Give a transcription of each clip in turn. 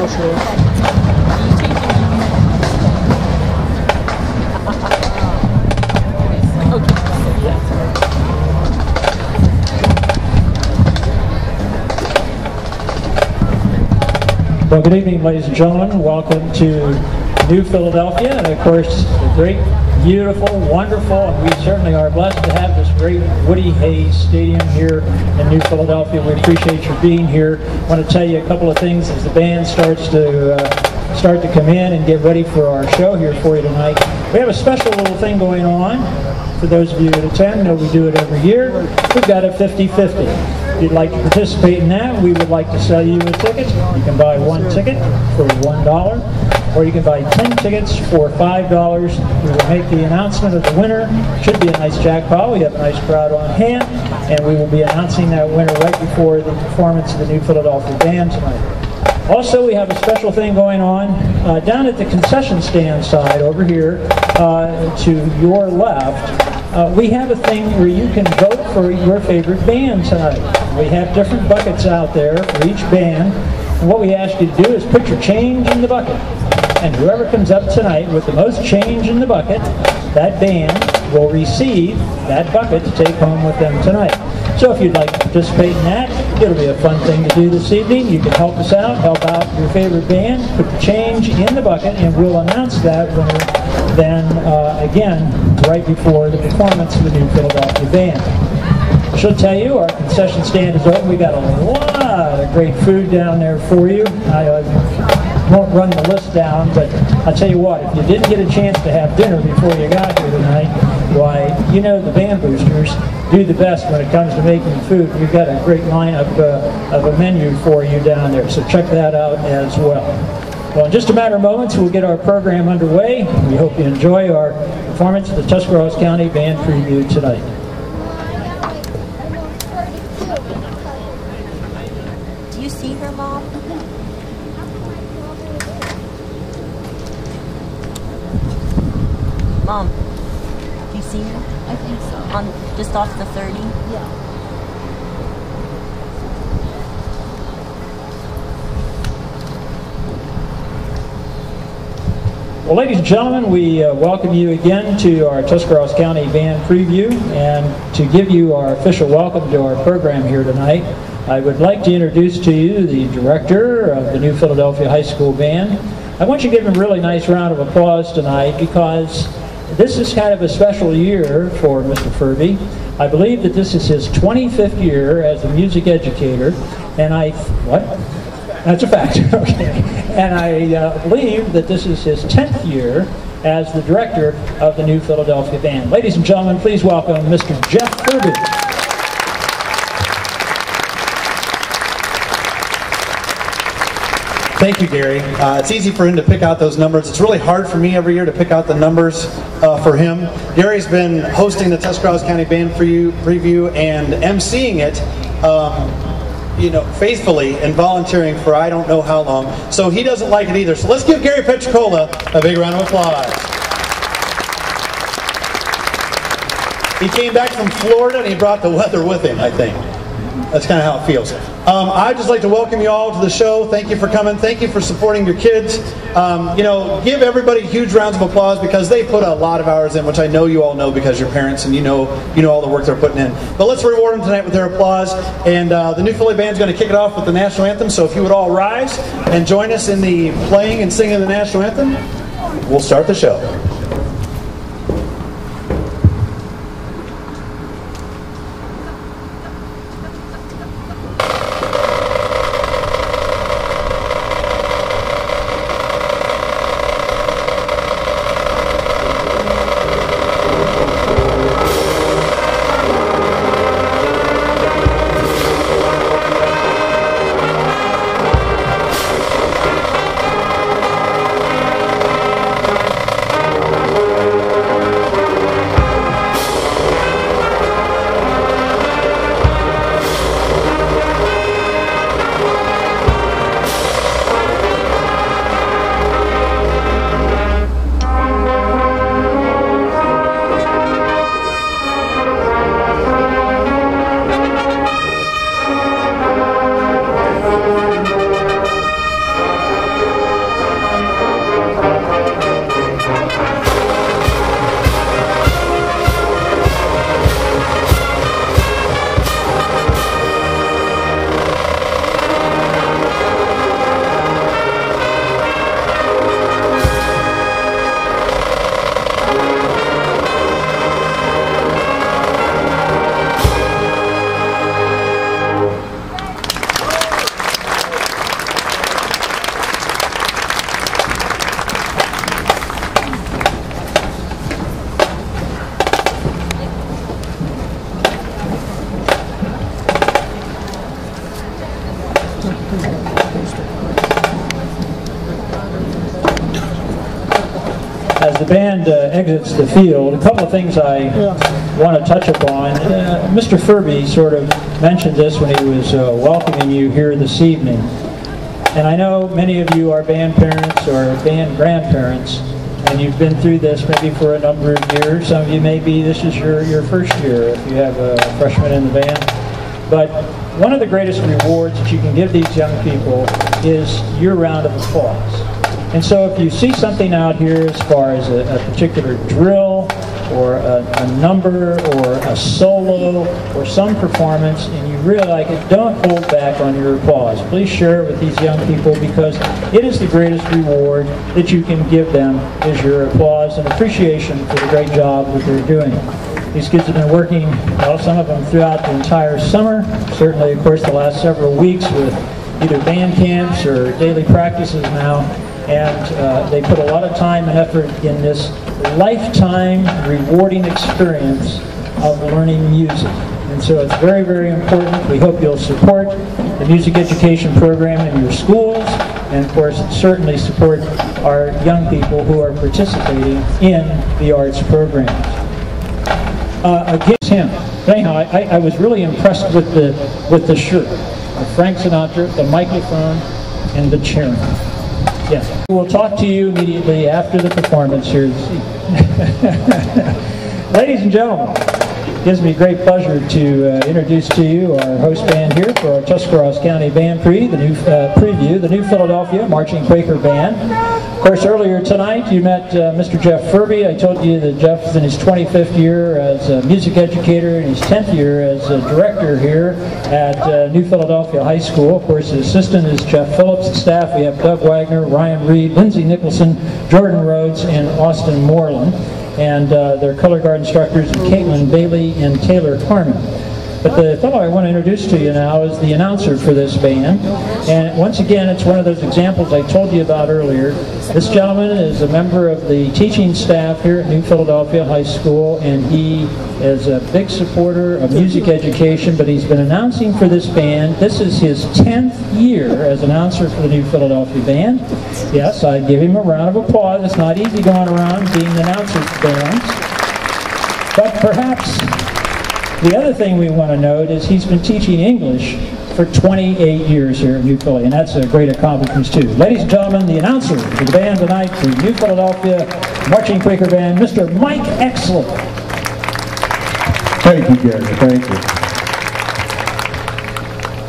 Well, good evening, ladies and gentlemen. Welcome to New Philadelphia, and of course, the great, beautiful, wonderful, and we certainly are blessed to have this great Woody Hayes Stadium here in New Philadelphia. We appreciate your being here. I want to tell you a couple of things as the band starts to come in and get ready for our show here for you tonight. We have a special little thing going on for those of you that attend. Know we do it every year. We've got a 50-50. If you'd like to participate in that, we would like to sell you a ticket. You can buy one ticket for $1, or you can buy 10 tickets for $5. We will make the announcement of the winner. Should be a nice jackpot. We have a nice crowd on hand, and we will be announcing that winner right before the performance of the New Philadelphia Band tonight. Also, we have a special thing going on down at the concession stand side over here to your left. We have a thing where you can vote for your favorite band tonight. We have different buckets out there for each band. And what we ask you to do is put your change in the bucket. And whoever comes up tonight with the most change in the bucket, that band will receive that bucket to take home with them tonight. So if you'd like to participate in that, it'll be a fun thing to do this evening. You can help us out, help out your favorite band, put the change in the bucket, and we'll announce that winner then again right before the performance of the New Philadelphia Band. I should tell you, our concession stand is open. We got a lot of great food down there for you. I won't run the list down, but I'll tell you what, if you didn't get a chance to have dinner before you got here tonight, why, you know the Band Boosters do the best when it comes to making food. We've got a great lineup of a menu for you down there, so check that out as well. Well, in just a matter of moments, we'll get our program underway. We hope you enjoy our performance of the Tuscarawas County Band Preview tonight. Do you see her, Mom? Mom, do you see her? I think so. On just off the 30? Yeah. Well, ladies and gentlemen, we welcome you again to our Tuscarawas County Band Preview, and to give you our official welcome to our program here tonight, I would like to introduce to you the director of the New Philadelphia High School Band. I want you to give him a really nice round of applause tonight, because this is kind of a special year for Mr. Furby. I believe that this is his 25th year as a music educator, and what? That's a fact. Okay. And I believe that this is his 10th year as the director of the New Philadelphia Band. Ladies and gentlemen, please welcome Mr. Jeff Furby. Thank you, Gary. It's easy for him to pick out those numbers. It's really hard for me every year to pick out the numbers for him. Gary's been hosting the Tuscarawas County Band Preview and emceeing it faithfully and volunteering for I don't know how long. So he doesn't like it either. So let's give Gary Petricola a big round of applause. He came back from Florida and he brought the weather with him, I think. That's kind of how it feels. I'd just like to welcome you all to the show. Thank you for coming. Thank you for supporting your kids. Give everybody huge rounds of applause, because they put a lot of hours in, which I know you all know because you're parents and you know all the work they're putting in. But let's reward them tonight with their applause. And the New Philly Band's going to kick it off with the national anthem. So if you would all rise and join us in the playing and singing of the national anthem, we'll start the show. As the band exits the field, a couple of things I want to touch upon. Mr. Furby sort of mentioned this when he was welcoming you here this evening. And I know many of you are band parents or band grandparents, and you've been through this maybe for a number of years. Some of you maybe this is your first year if you have a freshman in the band. But one of the greatest rewards that you can give these young people is your round of applause. And so if you see something out here as far as a particular drill or a number or a solo or some performance and you really like it, don't hold back on your applause. Please share it with these young people because it is the greatest reward that you can give them is your applause and appreciation for the great job that they're doing. These kids have been working, well, some of them throughout the entire summer, certainly, of course, the last several weeks with either band camps or daily practices now. And they put a lot of time and effort in this lifetime rewarding experience of learning music. And so it's very, very important. We hope you'll support the music education program in your schools and, of course, certainly support our young people who are participating in the arts programs. Against him. But anyhow, I was really impressed with the shirt, the Frank Sinatra, the microphone, and the chairman. Yes. We'll talk to you immediately after the performance here this evening. Ladies and gentlemen, it gives me great pleasure to introduce to you our host band here for our Tuscarawas County Band Preview, the New Philadelphia Marching Quaker Band. Of course, earlier tonight you met Mr. Jeff Furby. I told you that Jeff is in his 25th year as a music educator and his 10th year as a director here at New Philadelphia High School. Of course, his assistant is Jeff Phillips. The staff, we have Doug Wagner, Ryan Reed, Lindsay Nicholson, Jordan Rhodes, and Austin Moreland. And their color guard instructors are Caitlin Bailey and Taylor Harmon. But the fellow I want to introduce to you now is the announcer for this band. And once again, it's one of those examples I told you about earlier. This gentleman is a member of the teaching staff here at New Philadelphia High School, and he is a big supporter of music education, but he's been announcing for this band. This is his 10th year as announcer for the New Philadelphia Band. Yes, I give him a round of applause. It's not easy going around being the announcer for bands. But perhaps the other thing we want to note is he's been teaching English for 28 years here at New Philly, and that's a great accomplishment too. Ladies and gentlemen, the announcer for the band tonight, the New Philadelphia Marching Quaker Band, Mr. Mike Exley. Thank you, Gary. Thank you.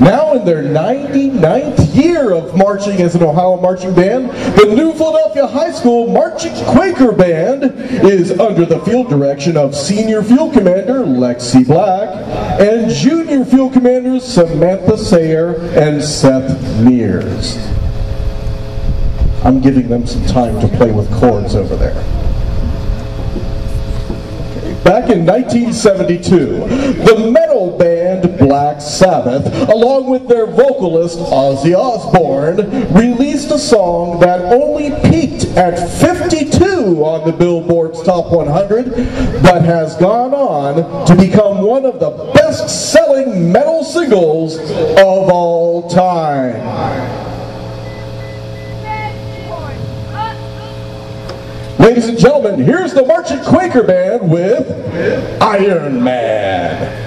Now in their 99th year of marching as an Ohio marching band, the New Philadelphia High School Marching Quaker Band is under the field direction of Senior Field Commander Lexi Black and Junior Field Commanders Samantha Sayer and Seth Mears. I'm giving them some time to play with chords over there. Back in 1972, the metal band Black Sabbath, along with their vocalist Ozzy Osbourne, released a song that only peaked at 52 on the Billboard's Top 100, but has gone on to become one of the best-selling metal singles of all time. Ladies and gentlemen, here's the Marching Quaker Band with Iron Man.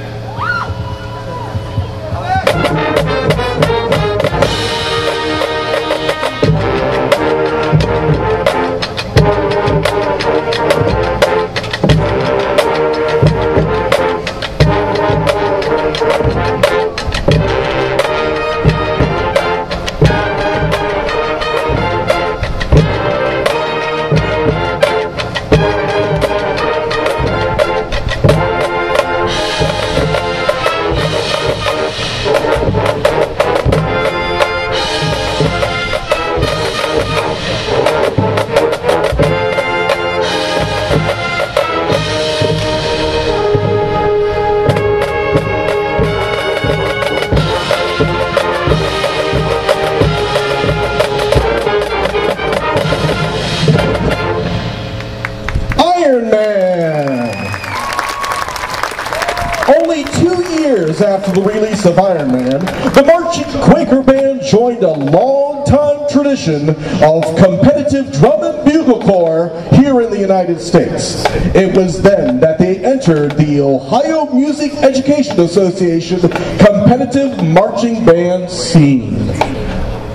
Only 2 years after the release of Iron Man, the Marching Quaker Band joined a long-time tradition of competitive drum and bugle corps here in the United States. It was then that they entered the Ohio Music Education Association competitive marching band scene.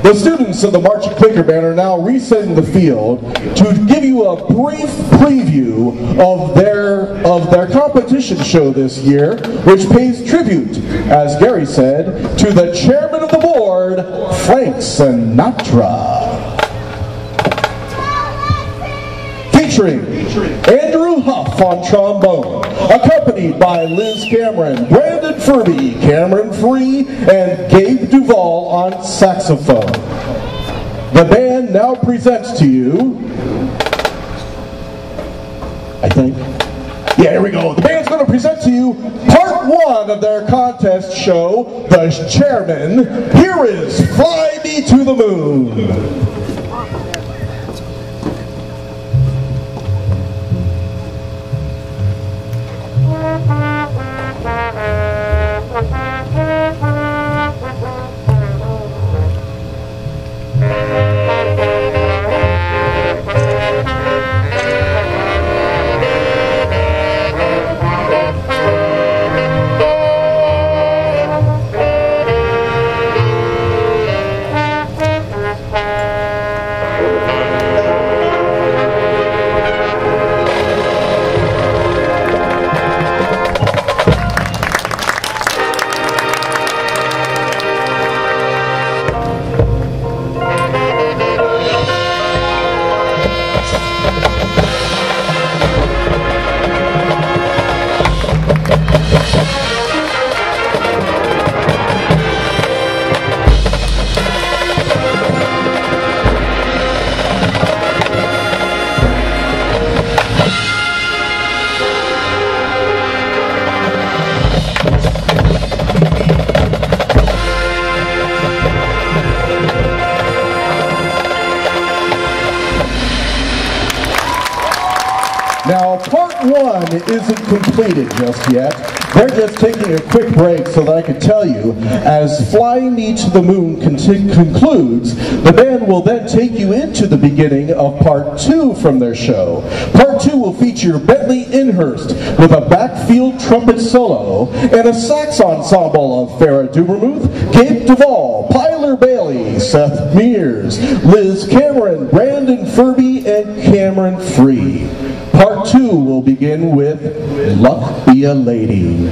The students of the Marching Quaker Band are now resetting the field to give you a brief preview of their competition show this year, which pays tribute, as Gary said, to the chairman of the board, Frank Sinatra. Featuring Andrew Huff on trombone, accompanied by Liz Cameron, Brandon Furby, Cameron Free, and Gabe Duvall on saxophone. The band now presents to you, I think, yeah, here we go. The band's going to present to you part one of their contest show, The Chairman. Here is Fly Me to the Moon. Now, part one isn't completed just yet. They're just taking a quick break so that I can tell you, as Flying Me to the Moon concludes, the band will then take you into the beginning of part two from their show. Part two will feature Bentley Inhurst with a backfield trumpet solo and a sax ensemble of Farrah Dubermuth, Gabe Duvall, Pyler Bailey, Seth Mears, Liz Cameron, Brandon Furby, and Cameron Free. Part two will begin with Luck Be a Lady.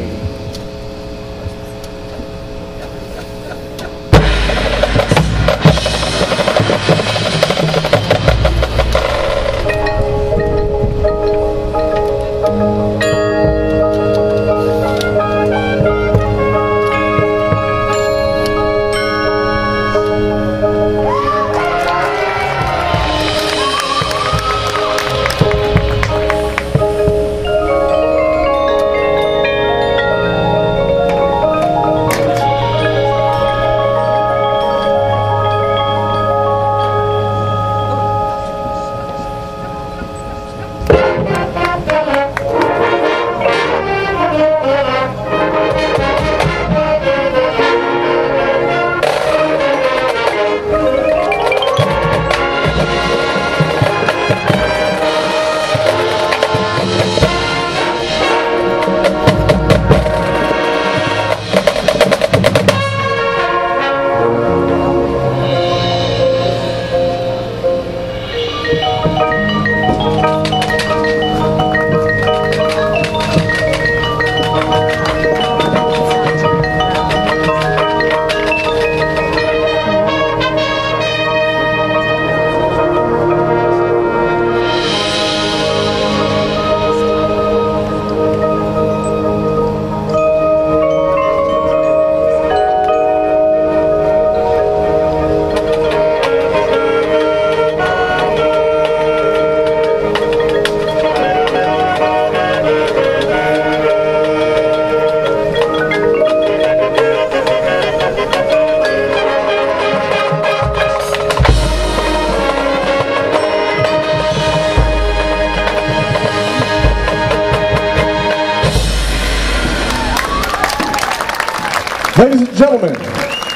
Ladies and gentlemen,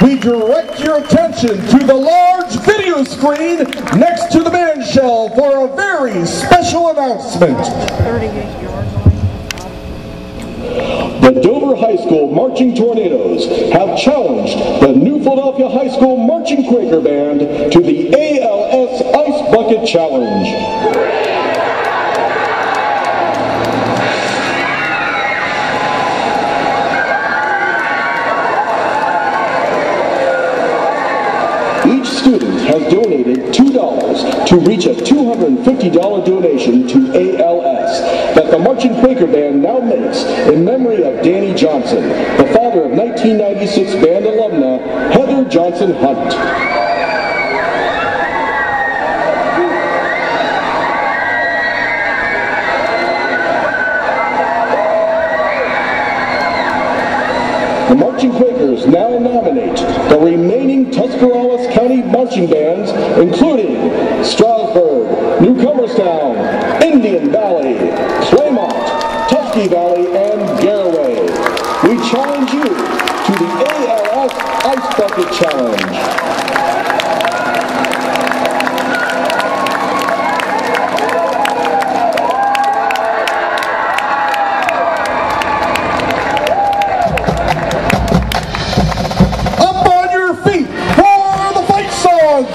we direct your attention to the large video screen next to the band shell for a very special announcement. 38 yards. The Dover High School Marching Tornadoes have challenged the New Philadelphia High School Marching Quaker Band to the ALS Ice Bucket Challenge. Each student has donated $2 to reach a $250 donation to ALS that the Marching Quaker Band now makes in memory of Danny Johnson, the father of 1996 band alumna Heather Johnson Hunt. The Marching Quakers now nominate the remaining Tuscarawas County marching bands, including Strasburg, Newcomerstown, Indian Valley, Claymont, Tusky Valley, and Garaway. We challenge you to the ALS Ice Bucket Challenge.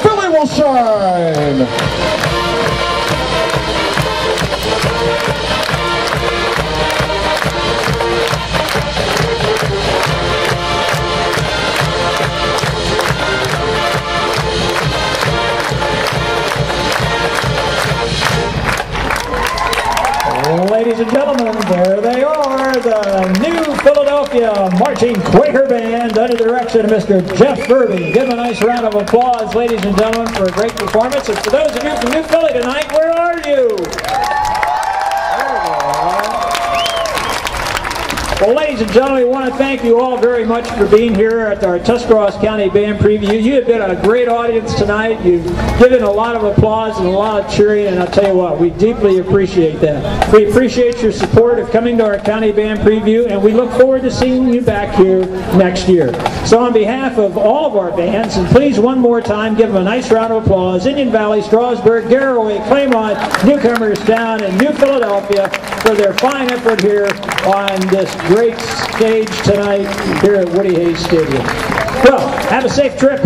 Philly will shine! Ladies and gentlemen, there they are, the New Philadelphia Marching Quaker Band under the direction of Mr. Jeff Furby. Give them a nice round of applause, ladies and gentlemen, for a great performance. And for those of you from New Philly tonight, where are you? Well, ladies and gentlemen, we want to thank you all very much for being here at our Tuscarawas County Band Preview. You have been a great audience tonight. You've given a lot of applause and a lot of cheering, and I'll tell you what, we deeply appreciate that. We appreciate your support of coming to our County Band Preview, and we look forward to seeing you back here next year. So on behalf of all of our bands, and please one more time give them a nice round of applause, Indian Valley, Strasburg, Garaway, Claymont, Newcomerstown, and New Philadelphia for their fine effort here on this great stage tonight here at Woody Hayes Stadium. Well, have a safe trip.